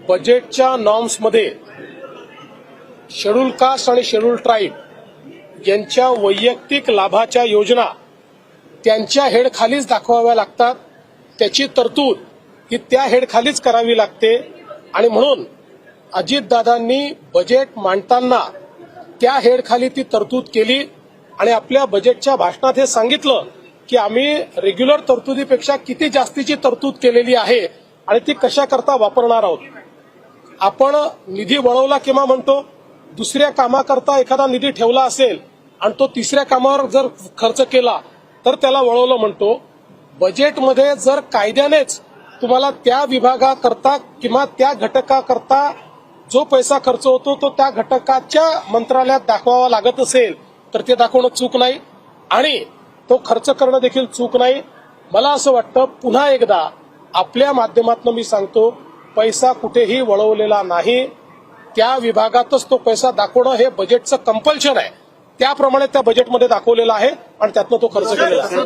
बजेटच्या नॉर्म्समध्ये schedule caste आणि schedule tribe यांच्या वैयक्तिक लाभाच्या योजना त्यांच्या हेडखालीच दाखवाव्या लागतात. त्याची तरतूद ही त्या हेडखालीच करावी लागते आणि म्हणून अजितदादांनी बजेट मांडताना त्या हेडखाली ती तरतूद केली आणि आपल्या बजेटच्या भाषणात हे सांगितलं की आम्ही रेग्युलर तरतुदीपेक्षा किती जास्तीची तरतूद केलेली आहे आणि ती कशाकरता वापरणार आहोत. आपण निधी वळवला किंवा म्हणतो दुसऱ्या कामाकरता एखादा निधी ठेवला असेल आणि तो तिसऱ्या कामावर जर खर्च केला तर त्याला वळवलं म्हणतो. बजेटमध्ये जर कायद्यानेच तुम्हाला त्या विभागाकरता किंवा त्या घटकाकरता जो पैसा खर्च होतो तो त्या घटकाच्या मंत्रालयात दाखवावा लागत असेल तर ते दाखवणं चूक नाही आणि तो खर्च करणं देखील चूक नाही. मला असं वाटतं पुन्हा एकदा आपल्या माध्यमातून मी सांगतो, पैसा कुठेही वळवलेला नाही. त्या विभागातच तो पैसा दाखवणं हे बजेटचं कंपल्शन आहे. त्याप्रमाणे त्या बजेटमध्ये दाखवलेलं आहे आणि त्यातनं तो खर्च केलेला आहे.